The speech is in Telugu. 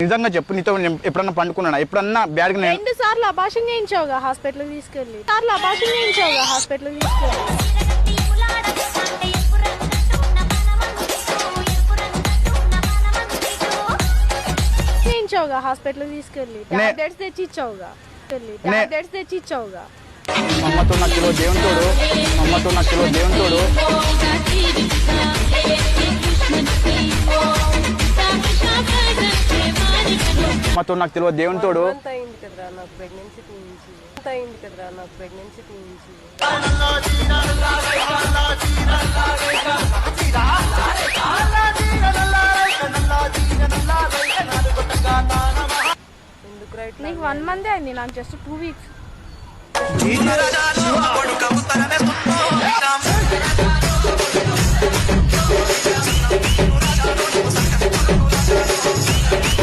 నిజంగా చెప్పు, నీతో ఎప్పుడన్నా పండుకున్నానా? ఎప్పుడన్నా బ్యాడ్ గా 2 సార్లు అబార్షన్ చేయించావుగా హాస్పిటల్ తీసుకెళ్ళి. హాస్పిటల్ తీసుకెళ్ళి టాబ్లెట్స్ తెచ్చి ఇచ్చావుగా. అమ్మతో నాకు తెలియదు దేవుని తోడు. అమ్మతో నాకు తెలియదు దేవుని తోడు. అమ్మతో నాకు తెలియదు దేవుని తోడు. నీకు 1 month అయింది, నాకు జస్ట్ 2 weeks.